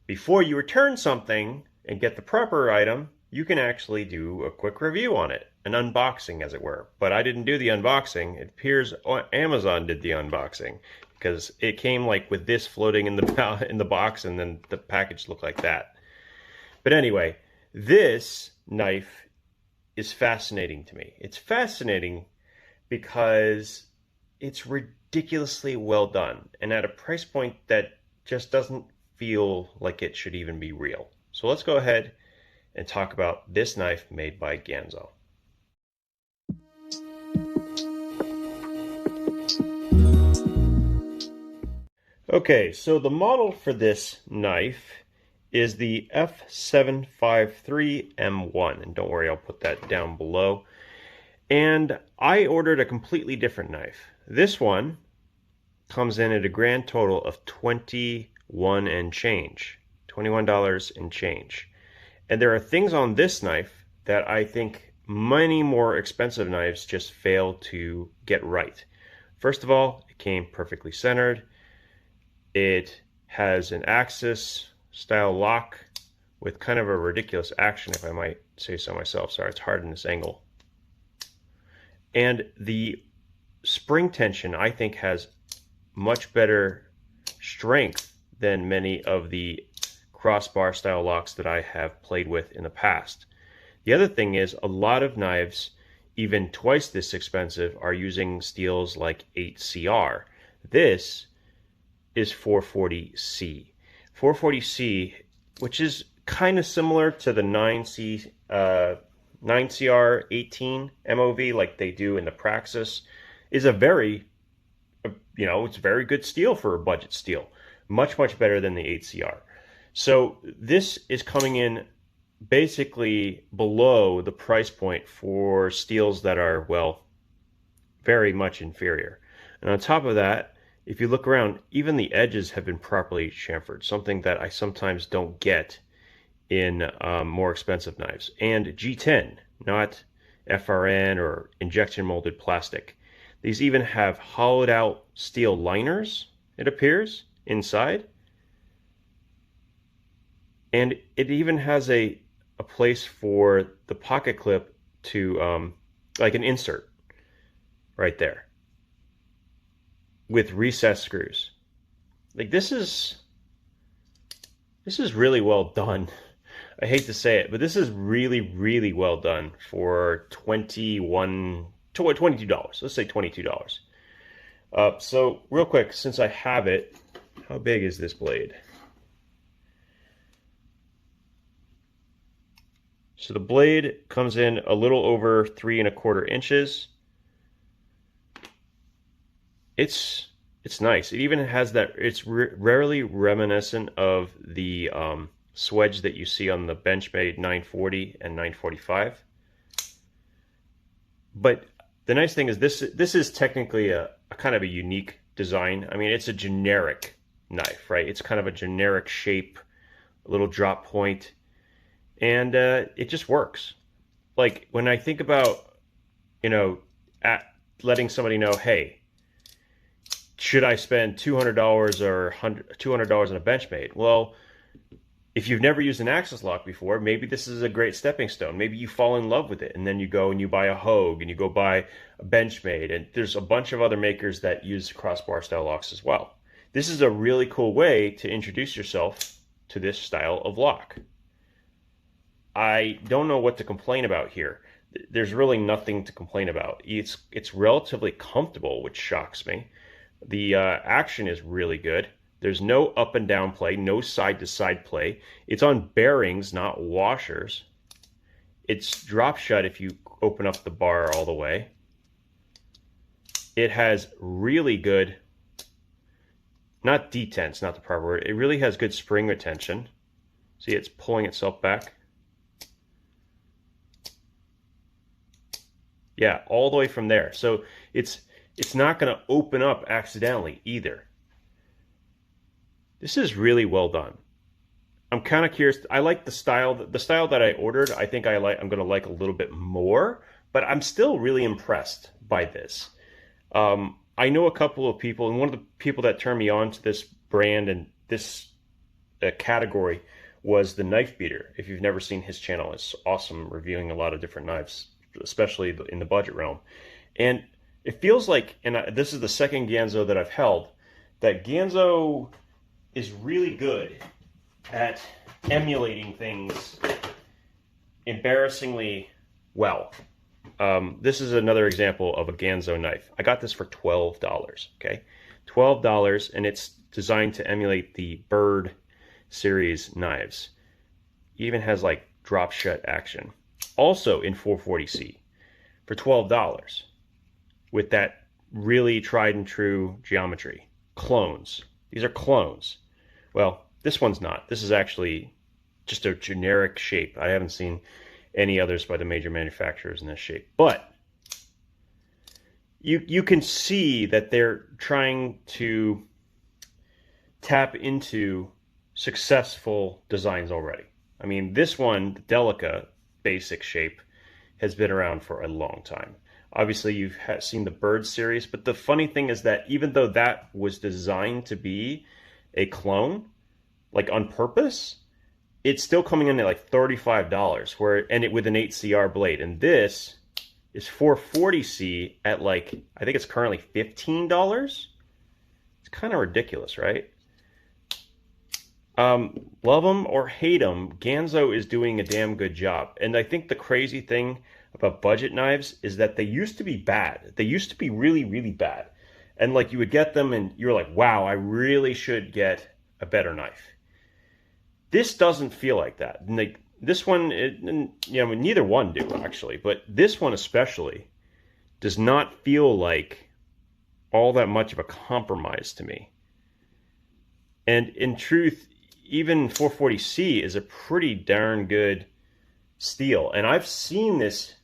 before you return something and get the proper item, you can actually do a quick review on it, an unboxing as it were. But I didn't do the unboxing. It appears Amazon did the unboxing because it came like with this floating in the box, and then the package looked like that. But anyway, this knife is fascinating to me. It's fascinating because it's ridiculously well done and at a price point that just doesn't feel like it should even be real. So let's go ahead and talk about this knife made by Ganzo. Okay, so the model for this knife is the F753M1, and don't worry, I'll put that down below. And I ordered a completely different knife. This one comes in at a grand total of $21 and change. $21 and change. And there are things on this knife that I think many more expensive knives just fail to get right. First of all, it came perfectly centered. It has an Axis style lock with kind of a ridiculous action, if I might say so myself. Sorry, it's hard in this angle. And the spring tension, I think, has much better strength than many of the crossbar style locks that I have played with in the past. The other thing is a lot of knives, even twice this expensive, are using steels like 8CR. This is 440C. 440C, which is kind of similar to the 9CR18 MOV like they do in the Praxis, is a very, it's very good steel for a budget steel. Much, much better than the 8CR. So this is coming in basically below the price point for steels that are, well, very much inferior. And on top of that, if you look around, even the edges have been properly chamfered, something that I sometimes don't get in more expensive knives. And G10, not FRN or injection molded plastic. These even have hollowed out steel liners, it appears, inside. And it even has a place for the pocket clip to, like an insert right there, with recessed screws. Like this is really well done. I hate to say it, but this is really, really well done for $22. Let's say $22. So real quick, since I have it, how big is this blade? So the blade comes in a little over 3¼ inches. It's nice. It even has that, it's rarely reminiscent of the swedge that you see on the Benchmade 940 and 945. But the nice thing is this is technically a kind of a unique design. I mean, it's a generic knife, right? It's kind of a generic shape, a little drop point, and it just works. Like when I think about, letting somebody know, hey, should I spend $200 or $200 on a Benchmade? Well, if you've never used an Axis lock before, maybe this is a great stepping stone. Maybe you fall in love with it, and then you go and you buy a Hogue, and you go buy a Benchmade, and there's a bunch of other makers that use crossbar style locks as well. This is a really cool way to introduce yourself to this style of lock. I don't know what to complain about here. There's really nothing to complain about. It's relatively comfortable, which shocks me. The action is really good. There's no up and down play, no side to side play. It's on bearings, not washers. It's drop shut if you open up the bar all the way. It has really good, not detents, not the proper word. It really has good spring retention. See, it's pulling itself back. Yeah, all the way from there. So it's not going to open up accidentally either. This is really well done. I'm kind of curious. I like the style that I ordered. I think I'm going to like a little bit more, but I'm still really impressed by this. I know a couple of people, and one of the people that turned me on to this brand and this category was the knife beater. If you've never seen his channel, it's awesome, reviewing a lot of different knives, especially in the budget realm. And it feels like, and this is the second Ganzo that I've held, that Ganzo is really good at emulating things embarrassingly well. This is another example of a Ganzo knife. I got this for $12, okay? $12, and it's designed to emulate the Bird series knives. It even has like drop shut action. Also in 440C for $12 with that really tried and true geometry. Clones. These are clones. Well, this one's not. This is actually just a generic shape. I haven't seen any others by the major manufacturers in this shape. But you can see that they're trying to tap into successful designs already. I mean, this one, the Delica basic shape, has been around for a long time. Obviously, you've seen the Bird series, but the funny thing is that even though that was designed to be a clone, like on purpose, it's still coming in at like $35, with an 8CR blade. And this is 440C at like, I think it's currently $15. It's kind of ridiculous, right? Love them or hate them, Ganzo is doing a damn good job. And I think the crazy thing about budget knives is that they used to be bad. They used to be really, really bad. And like you would get them and you're like, wow, I really should get a better knife. This doesn't feel like that. And like this one, neither one do actually, but this one especially does not feel like all that much of a compromise to me. And in truth, even 440C is a pretty darn good steel. And I've seen this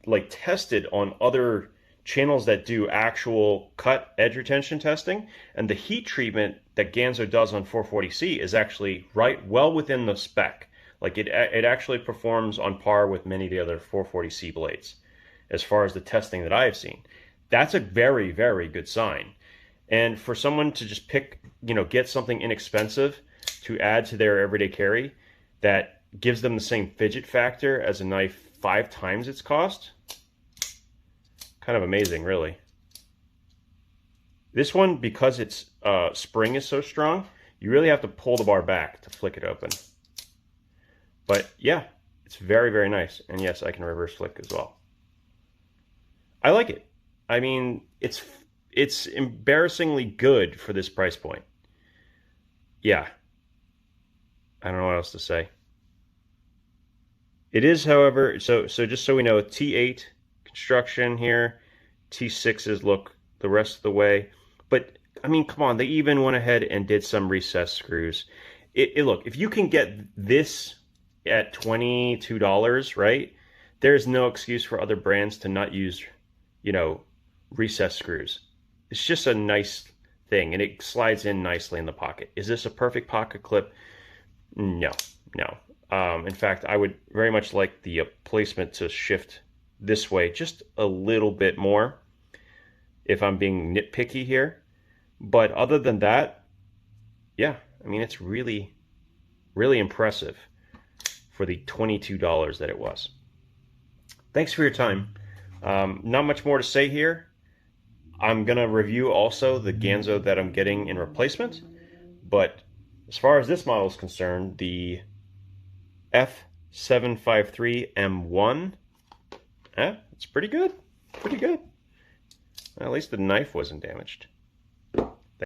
like tested on other channels that do actual cut edge retention testing, and the heat treatment that Ganzo does on 440C is actually well within the spec. Like it actually performs on par with many of the other 440C blades as far as the testing that I have seen. That's a very, very good sign. And for someone to just get something inexpensive to add to their everyday carry that gives them the same fidget factor as a knife 5 times its cost, kind of amazing, really. This one, because its spring is so strong, you really have to pull the bar back to flick it open. But yeah, it's very, very nice. And yes, I can reverse flick as well. I like it. I mean, it's embarrassingly good for this price point. Yeah. I don't know what else to say. It is, however, so just so we know, T8 construction here, T6s look the rest of the way. But, I mean, come on, they even went ahead and did some recessed screws. Look, if you can get this at $22, right, there's no excuse for other brands to not use, recessed screws. It's just a nice thing, and it slides in nicely in the pocket. Is this a perfect pocket clip? No. In fact, I would very much like the placement to shift this way just a little bit more if I'm being nitpicky here. But other than that, yeah, I mean, it's really, really impressive for the $22 that it was. Thanks for your time. Not much more to say here. I'm going to review also the Ganzo that I'm getting in replacement. But as far as this model is concerned, the F753M1, it's pretty good. Pretty good. At least the knife wasn't damaged.